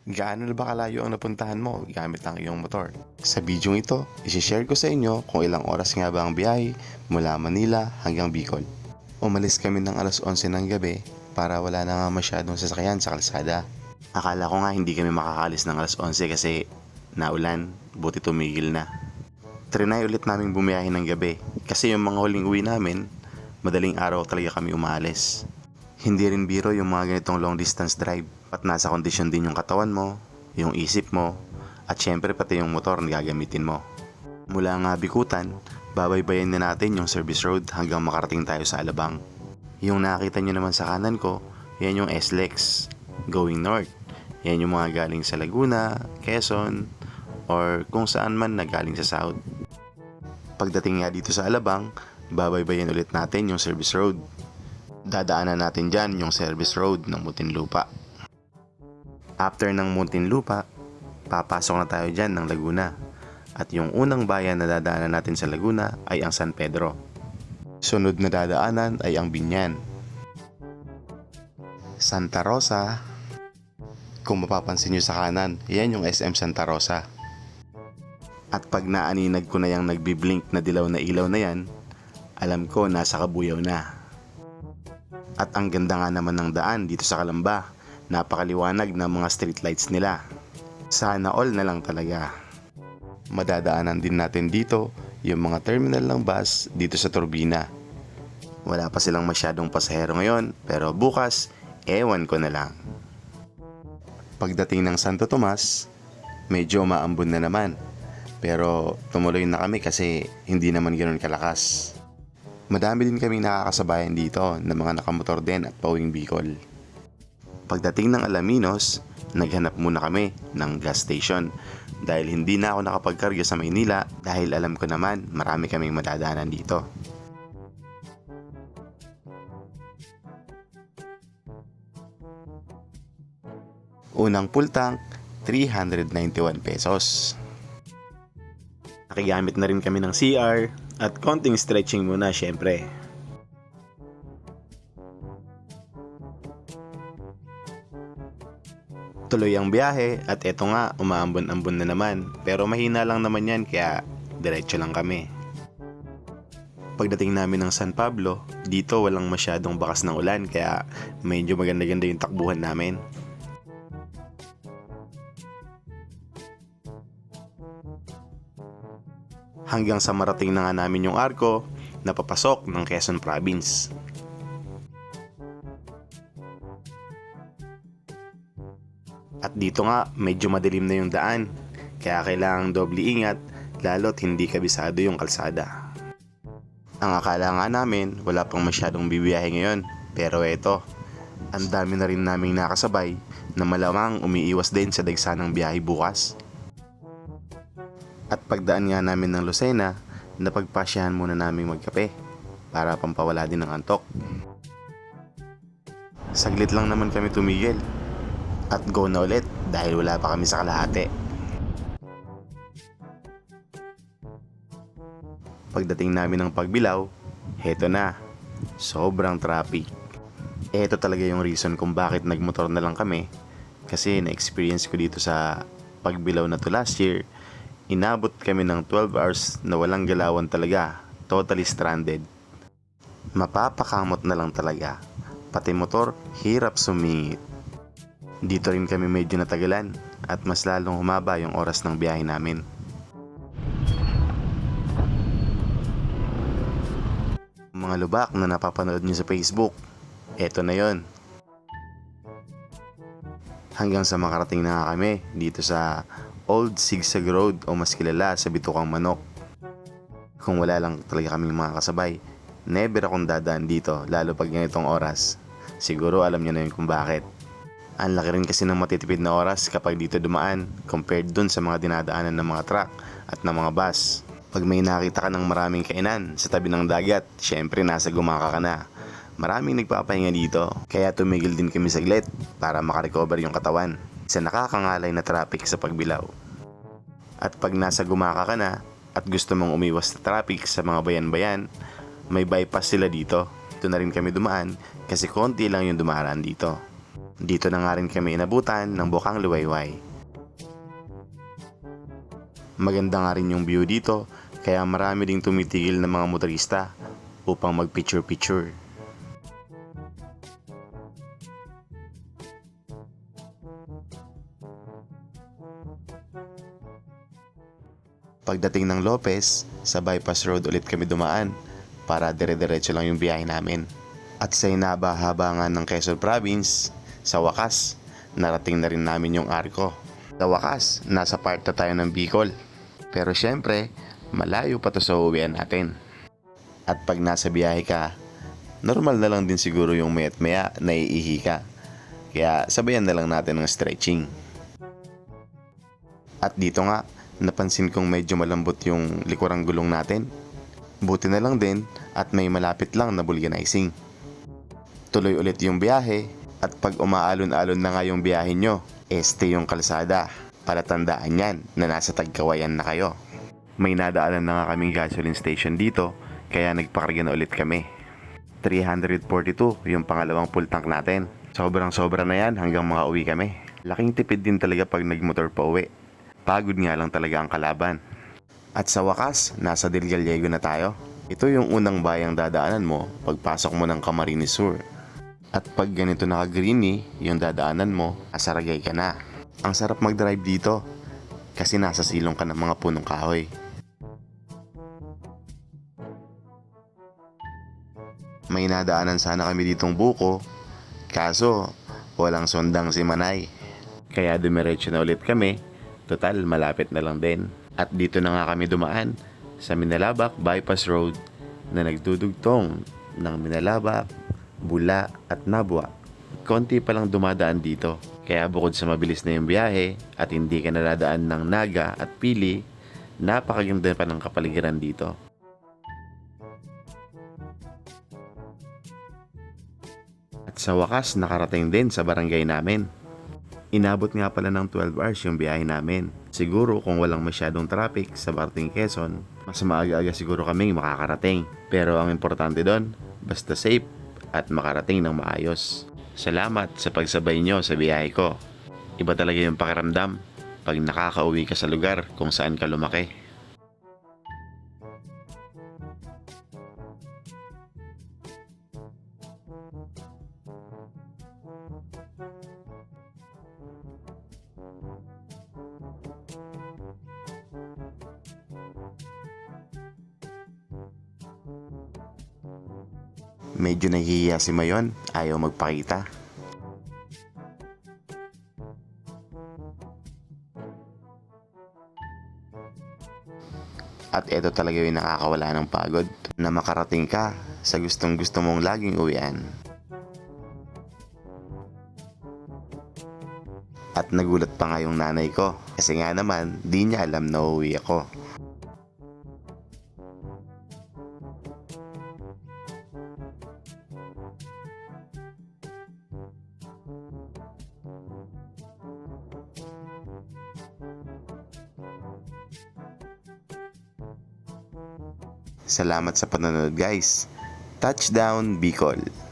Gaano na ba kalayo ang napuntahan mo gamit ang iyong motor? Sa video ito, isishare ko sa inyo kung ilang oras nga ba ang biyahe mula Manila hanggang Bicol. Umalis kami ng alas 11 ng gabi para wala na nga masyadong sasakyan sa kalsada. Akala ko nga hindi kami makakalis ng alas 11 kasi naulan, buti tumigil na. Trinay ulit naming bumiyahe ng gabi kasi yung mga huling uwi namin, madaling araw talaga kami umalis. Hindi rin biro yung mga ganitong long distance drive. At nasa kondisyon din yung katawan mo, yung isip mo, at syempre pati yung motor na gagamitin mo. Mula nga Bikutan, babaybayin na natin yung service road hanggang makarating tayo sa Alabang. Yung nakita nyo naman sa kanan ko, yan yung SLEX, going north. Yan yung mga galing sa Laguna, Quezon, or kung saan man na galing sa south. Pagdating nga dito sa Alabang, babaybayin ulit natin yung service road. Dadaanan natin dyan yung service road ng Muntinlupa. After ng Muntinlupa, papasok na tayo dyan ng Laguna. At yung unang bayan na dadaanan natin sa Laguna ay ang San Pedro. Sunod na dadaanan ay ang Binyan, Santa Rosa. Kung mapapansin nyo sa kanan, yan yung SM Santa Rosa. At pag naaninag ko na yung nagbiblink na dilaw na ilaw na yan, alam ko nasa Kabuyaw na. At ang ganda nga naman ng daan dito sa Calamba. Napakaliwanag ng mga street lights nila. Sana all na lang talaga. Madadaanan din natin dito yung mga terminal ng bus dito sa Turbina. Wala pa silang masyadong pasahero ngayon, pero bukas, ewan ko na lang. Pagdating ng Santo Tomas, medyo maambon na naman. Pero tumuloy na kami kasi hindi naman ganoon kalakas. Madami din kaming nakakasabayan dito na mga nakamotor din at pauwing Bicol. Pagdating ng Alaminos, naghanap muna kami ng gas station dahil hindi na ako nakapagkarga sa Maynila dahil alam ko naman marami kaming madadaanan dito. Unang full tank, 391 pesos. Nakigamit na rin kami ng CR at konting stretching muna syempre. Tuloy ang biyahe at eto nga umaambon-ambon na naman pero mahina lang naman yan kaya diretso lang kami. Pagdating namin ng San Pablo, dito walang masyadong bakas ng ulan kaya medyo maganda-ganda yung takbuhan namin. Hanggang sa marating na nga namin yung arko na papasok ng Quezon Province. At dito nga medyo madilim na yung daan kaya kailangang doble ingat lalo't hindi kabisado yung kalsada. Ang akala nga namin wala pang masyadong bibiyahe ngayon pero eto, ang dami na rin naming nakasabay na malamang umiiwas din sa dagsanang biyahe bukas. At pagdaan nga namin ng Lucena, napagpasyahan muna naming magkape para pampawala din ng antok. Saglit lang naman kami tumigil. At go na ulit dahil wala pa kami sa kalahati. Pagdating namin ng Pagbilao, heto na, sobrang traffic. Eto talaga yung reason kung bakit nagmotor na lang kami. Kasi na-experience ko dito sa Pagbilao na to last year, inabot kami ng 12 hours na walang galawan talaga, totally stranded. Mapapakamot na lang talaga, pati motor hirap sumingit. Dito rin kami medyo natagalan at mas lalong humaba yung oras ng biyahe namin. Mga lubak na napapanood nyo sa Facebook, eto na yon. Hanggang sa makarating na nga kami dito sa Old Sigsag Road o mas kilala sa Bitukang Manok. Kung wala lang talaga kaming mga kasabay, never akong dadaan dito lalo pag ganitong oras. Siguro alam nyo na yun kung bakit. Ang laki rin kasi ng matitipid na oras kapag dito dumaan compared dun sa mga dinadaanan ng mga truck at ng mga bus. Pag may nakita ka ng maraming kainan sa tabi ng dagat, syempre nasa gumaka ka na. Maraming nagpapahinga dito, kaya tumigil din kami saglit para makarecover yung katawan sa nakakangalay na traffic sa Pagbilao. At pag nasa gumaka ka na at gusto mong umiwas sa traffic sa mga bayan-bayan, may bypass sila dito. Ito na rin kami dumaan kasi konti lang yung dumaraan dito. Dito na nga rin kami inabutan ng Bukang Luwayway. Maganda nga rin yung view dito, kaya marami ding tumitigil ng mga motorista upang mag-picture-picture. Pagdating ng Lopez, sa bypass road ulit kami dumaan para dire-diretso lang yung biyahe namin. At sa hinaba-haba nga ng Quezon Province, sa wakas, narating na rin namin yung Arco. Sa wakas, nasa part na tayo ng Bicol. Pero syempre, malayo pa to sa uwian natin. At pag nasa biyahe ka, normal na lang din siguro yung maya't maya naiihi ka. Kaya sabayan na lang natin ng stretching. At dito nga, napansin kong medyo malambot yung likurang gulong natin. Buti na lang din at may malapit lang na vulcanizing. Tuloy ulit yung biyahe at pag umaalon-alon na nga yung biyahe nyo, este yung kalsada. Palatandaan yan na nasa Tagkawayan na kayo. May nadaanan na nga kaming gasoline station dito kaya nagpakarga na ulit kami. 342 yung pangalawang full tank natin. Sobrang sobra na yan hanggang makauwi kami. Laking tipid din talaga pag nagmotor pa uwi. Pagod nga lang talaga ang kalaban. At sa wakas, nasa Del Gallego na tayo. Ito yung unang bayang dadaanan mo pagpasok mo ng Camarines Sur. At pag ganito naka-greeny yung dadaanan mo, Asaragay ka na. Ang sarap mag-drive dito kasi nasa silong ka ng mga punong kahoy. May nadaanan sana kami ditong buko, kaso walang sondang si Manay. Kaya dumiretso na ulit kami, total malapit na lang din. At dito na nga kami dumaan sa Minalabak Bypass Road na nagdudugtong ng Minalabak, Bula at Nabwa. Konti pa lang dumadaan dito, kaya bukod sa mabilis na yung biyahe at hindi ka naladaan ng Naga at Pili, napakaganda pa ng kapaligiran dito. At sa wakas nakarating din sa barangay namin. Inabot nga pala ng 12 hours yung biyahe namin. Siguro kung walang masyadong traffic sa Barting Quezon, mas maaga-aga siguro kaming makakarating. Pero ang importante doon, basta safe at makarating ng maayos. Salamat sa pagsabay nyo sa biyahe ko. Iba talaga yung pakiramdam pag nakakauwi ka sa lugar kung saan ka lumaki. Medyo nahihiya si Mayon, ayaw magpakita. At ito talaga yung nakakawala ng pagod, na makarating ka sa gustong gusto mong laging uwian. At nagulat pa nga yung nanay ko, kasi nga naman di niya alam na uuwi ako. Salamat sa panonood guys. Touchdown Bicol!